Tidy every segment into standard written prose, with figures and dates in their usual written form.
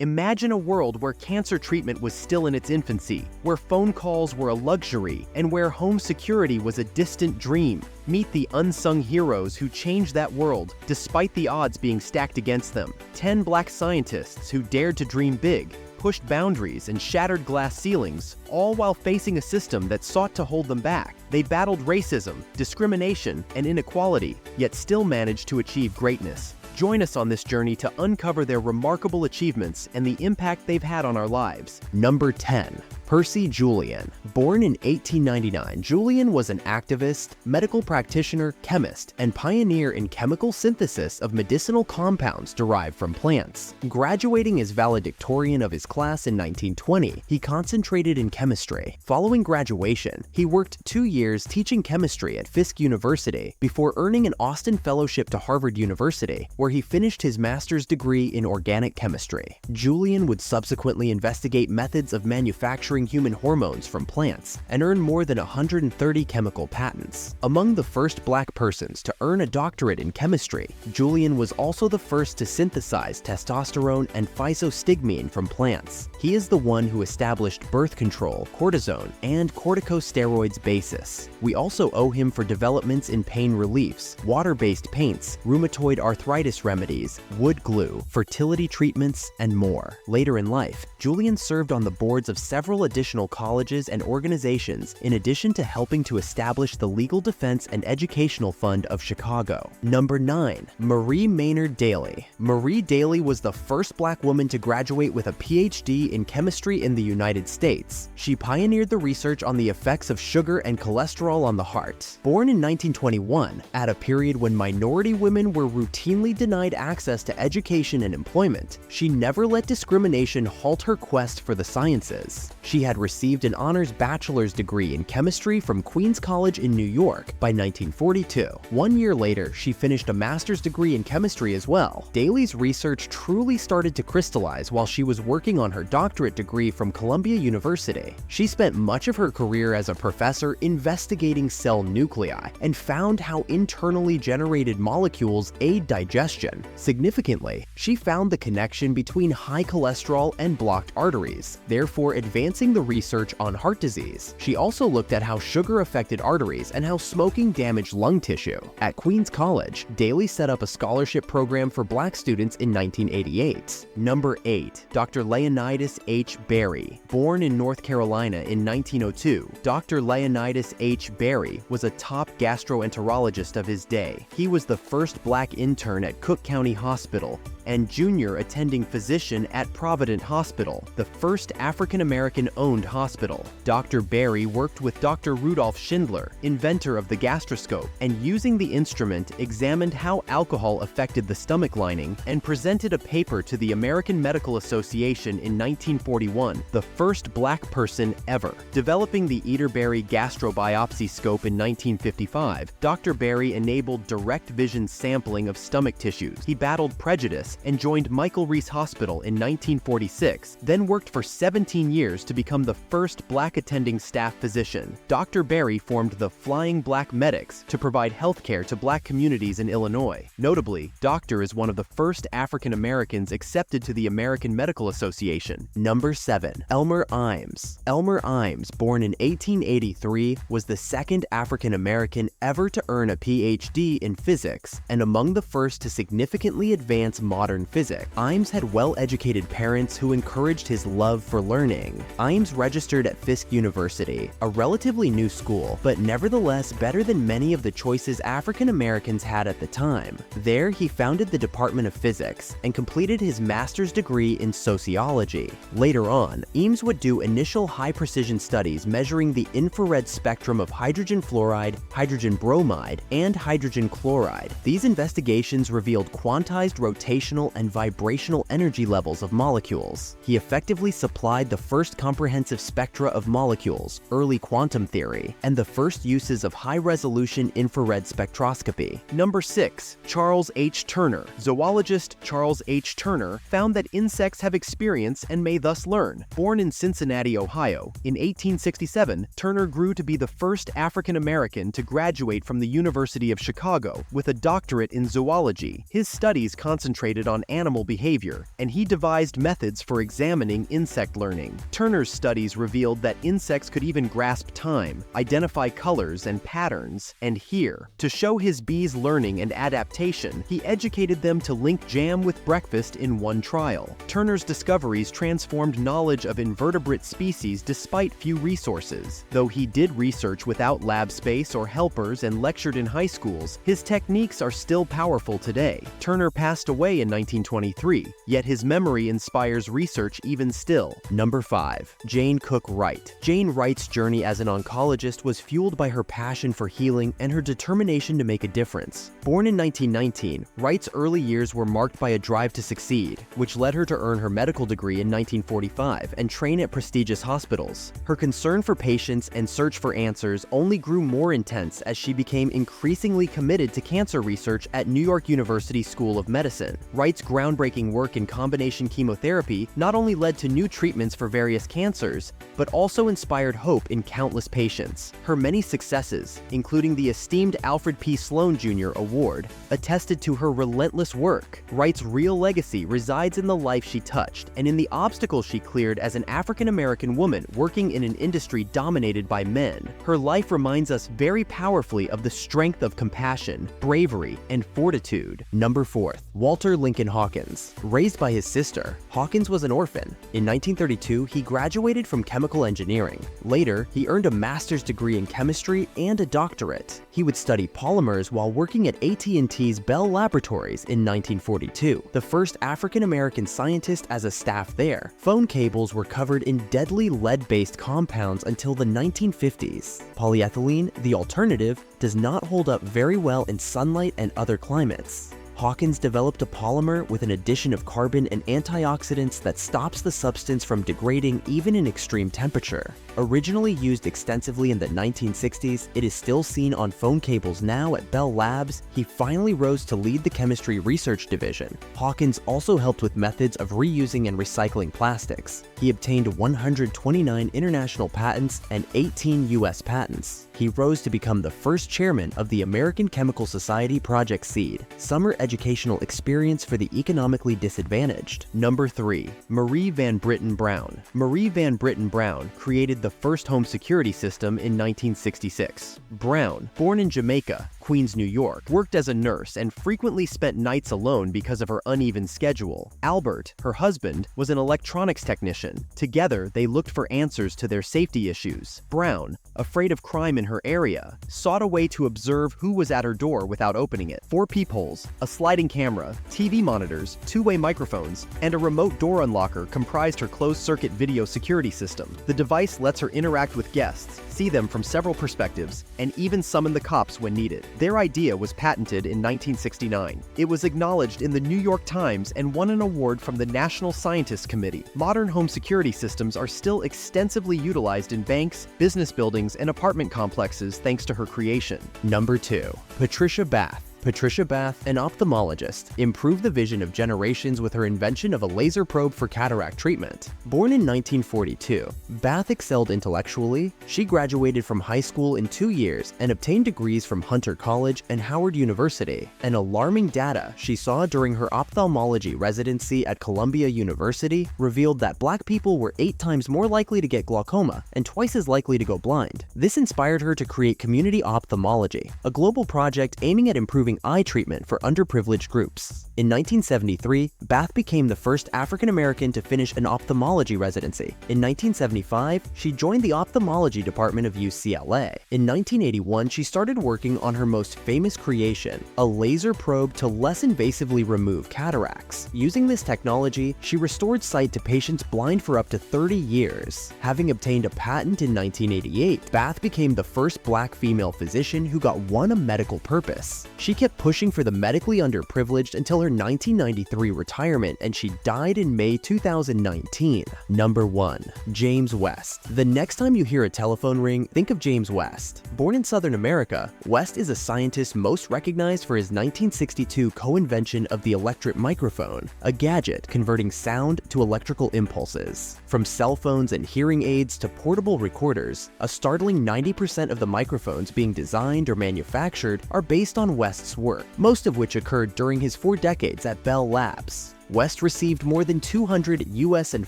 Imagine a world where cancer treatment was still in its infancy, where phone calls were a luxury, and where home security was a distant dream. Meet the unsung heroes who changed that world, despite the odds being stacked against them. 10 black scientists who dared to dream big, pushed boundaries, and shattered glass ceilings, all while facing a system that sought to hold them back. They battled racism, discrimination, and inequality, yet still managed to achieve greatness. Join us on this journey to uncover their remarkable achievements and the impact they've had on our lives. Number 10. Percy Julian. Born in 1899, Julian was an activist, medical practitioner, chemist, and pioneer in chemical synthesis of medicinal compounds derived from plants. Graduating as valedictorian of his class in 1920, he concentrated in chemistry. Following graduation, he worked 2 years teaching chemistry at Fisk University before earning an Austin Fellowship to Harvard University, where he finished his master's degree in organic chemistry. Julian would subsequently investigate methods of manufacturing human hormones from plants and earn more than 130 chemical patents. Among the first black persons to earn a doctorate in chemistry, Julian was also the first to synthesize testosterone and physostigmine from plants. He is the one who established birth control, cortisone, and corticosteroids basis. We also owe him for developments in pain reliefs, water-based paints, rheumatoid arthritis remedies, wood glue, fertility treatments, and more. Later in life, Julian served on the boards of several additional colleges and organizations in addition to helping to establish the Legal Defense and Educational Fund of Chicago. Number 9. Marie Maynard Daly. Marie Daly was the first black woman to graduate with a PhD in chemistry in the United States. She pioneered the research on the effects of sugar and cholesterol on the heart. Born in 1921, at a period when minority women were routinely denied access to education and employment, she never let discrimination halt her quest for the sciences. She had received an honors bachelor's degree in chemistry from Queens College in New York by 1942. 1 year later, she finished a master's degree in chemistry as well. Daly's research truly started to crystallize while she was working on her doctorate degree from Columbia University. She spent much of her career as a professor investigating cell nuclei and found how internally generated molecules aid digestion. Significantly, she found the connection between high cholesterol and blocked arteries, therefore advancing the research on heart disease. She also looked at how sugar affected arteries and how smoking damaged lung tissue. At Queens College, Daly set up a scholarship program for black students in 1988. Number 8. Dr. Leonidas H. Berry. Born in North Carolina in 1902, Dr. Leonidas H. Berry was a top gastroenterologist of his day. He was the first black intern at Cook County Hospital and junior attending physician at Provident Hospital, the first African-American-owned hospital. Dr. Berry worked with Dr. Rudolf Schindler, inventor of the gastroscope, and using the instrument examined how alcohol affected the stomach lining and presented a paper to the American Medical Association in 1941, the first black person ever. Developing the Eater-Berry gastrobiopsy scope in 1955, Dr. Berry enabled direct vision sampling of stomach tissues. He battled prejudice and joined Michael Reese Hospital in 1946, then worked for 17 years to become the first black attending staff physician. Dr. Berry formed the Flying Black Medics to provide healthcare to black communities in Illinois. Notably, Doctor is one of the first African Americans accepted to the American Medical Association. Number 7. Elmer Imes. Elmer Imes, born in 1883, was the second African American ever to earn a PhD in physics and among the first to significantly advance modern physics. Imes had well-educated parents who encouraged his love for learning. Imes registered at Fisk University, a relatively new school, but nevertheless better than many of the choices African Americans had at the time. There, he founded the Department of Physics and completed his master's degree in sociology. Later on, Imes would do initial high-precision studies measuring the infrared spectrum of hydrogen fluoride, hydrogen bromide, and hydrogen chloride. These investigations revealed quantized rotational and vibrational energy levels of molecules. He effectively supplied the first comprehensive spectra of molecules, early quantum theory, and the first uses of high-resolution infrared spectroscopy. Number 6. Charles H. Turner. Zoologist Charles H. Turner found that insects have experience and may thus learn. Born in Cincinnati, Ohio, in 1867, Turner grew to be the first African American to graduate from the University of Chicago with a doctorate in zoology. His studies concentrated concentrated on animal behavior, and he devised methods for examining insect learning. Turner's studies revealed that insects could even grasp time, identify colors and patterns, and hear. To show his bees' learning and adaptation, he educated them to link jam with breakfast in one trial. Turner's discoveries transformed knowledge of invertebrate species despite few resources. Though he did research without lab space or helpers and lectured in high schools, his techniques are still powerful today. Turner passed away in 1923, yet his memory inspires research even still. Number 5. Jane Cook Wright. Jane Wright's journey as an oncologist was fueled by her passion for healing and her determination to make a difference. Born in 1919, Wright's early years were marked by a drive to succeed, which led her to earn her medical degree in 1945 and train at prestigious hospitals. Her concern for patients and search for answers only grew more intense as she became increasingly committed to cancer research at New York University School of Medicine. Wright's groundbreaking work in combination chemotherapy not only led to new treatments for various cancers, but also inspired hope in countless patients. Her many successes, including the esteemed Alfred P. Sloan Jr. Award, attested to her relentless work. Wright's real legacy resides in the life she touched and in the obstacles she cleared as an African-American woman working in an industry dominated by men. Her life reminds us very powerfully of the strength of compassion, bravery, and fortitude. Number 4. Walter Lincoln Hawkins. Raised by his sister, Hawkins was an orphan. In 1932, he graduated from chemical engineering. Later, he earned a master's degree in chemistry and a doctorate. He would study polymers while working at AT&T's Bell Laboratories in 1942, the first African-American scientist as a staff there. Phone cables were covered in deadly lead-based compounds until the 1950s. Polyethylene, the alternative, does not hold up very well in sunlight and other climates. Hawkins developed a polymer with an addition of carbon and antioxidants that stops the substance from degrading even in extreme temperature. Originally used extensively in the 1960s, it is still seen on phone cables now at Bell Labs. He finally rose to lead the chemistry research division. Hawkins also helped with methods of reusing and recycling plastics. He obtained 129 international patents and 18 US patents. He rose to become the first chairman of the American Chemical Society Project SEED, summer educational experience for the economically disadvantaged. Number 3. Marie Van Britten Brown. Marie Van Britten Brown created the first home security system in 1966. Brown, born in Jamaica, Queens, New York, worked as a nurse and frequently spent nights alone because of her uneven schedule. Albert, her husband, was an electronics technician. Together, they looked for answers to their safety issues. Brown, afraid of crime in her area, sought a way to observe who was at her door without opening it. 4 peepholes, a sliding camera, TV monitors, 2-way microphones, and a remote door unlocker comprised her closed-circuit video security system. The device lets her interact with guests, see them from several perspectives, and even summon the cops when needed. Their idea was patented in 1969. It was acknowledged in the New York Times and won an award from the National Scientist Committee. Modern home security systems are still extensively utilized in banks, business buildings, and apartment complexes thanks to her creation. Number 2. Patricia Bath. Patricia Bath, an ophthalmologist, improved the vision of generations with her invention of a laser probe for cataract treatment. Born in 1942, Bath excelled intellectually. She graduated from high school in 2 years and obtained degrees from Hunter College and Howard University. An alarming data she saw during her ophthalmology residency at Columbia University revealed that black people were 8 times more likely to get glaucoma and twice as likely to go blind. This inspired her to create Community Ophthalmology, a global project aiming at improving eye treatment for underprivileged groups. In 1973, Bath became the first African-American to finish an ophthalmology residency. In 1975, she joined the ophthalmology department of UCLA. In 1981, she started working on her most famous creation, a laser probe to less invasively remove cataracts. Using this technology, she restored sight to patients blind for up to 30 years. Having obtained a patent in 1988, Bath became the first black female physician who got won a medical purpose. She kept pushing for the medically underprivileged until her 1993 retirement, and she died in May 2019. Number 1. James West. The next time you hear a telephone ring, think of James West. Born in Southern America, West is a scientist most recognized for his 1962 co-invention of the electret microphone, a gadget converting sound to electrical impulses. From cell phones and hearing aids to portable recorders, a startling 90% of the microphones being designed or manufactured are based on West's West's work, most of which occurred during his 4 decades at Bell Labs. West received more than 200 US and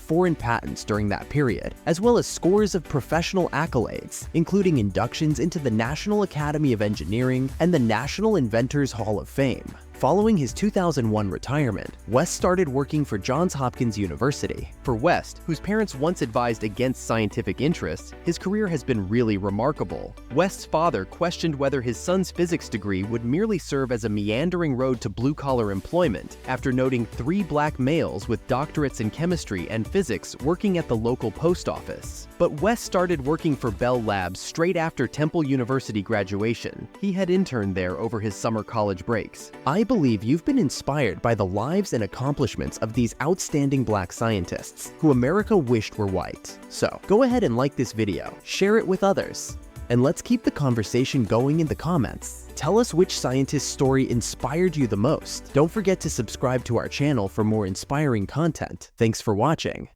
foreign patents during that period, as well as scores of professional accolades, including inductions into the National Academy of Engineering and the National Inventors Hall of Fame. Following his 2001 retirement, West started working for Johns Hopkins University. For West, whose parents once advised against scientific interests, his career has been really remarkable. West's father questioned whether his son's physics degree would merely serve as a meandering road to blue-collar employment, after noting 3 black males with doctorates in chemistry and physics working at the local post office. But West started working for Bell Labs straight after Temple University graduation. He had interned there over his summer college breaks. I believe you've been inspired by the lives and accomplishments of these outstanding black scientists who America wished were white. So, go ahead and like this video, share it with others, and let's keep the conversation going in the comments. Tell us which scientist's story inspired you the most. Don't forget to subscribe to our channel for more inspiring content. Thanks for watching.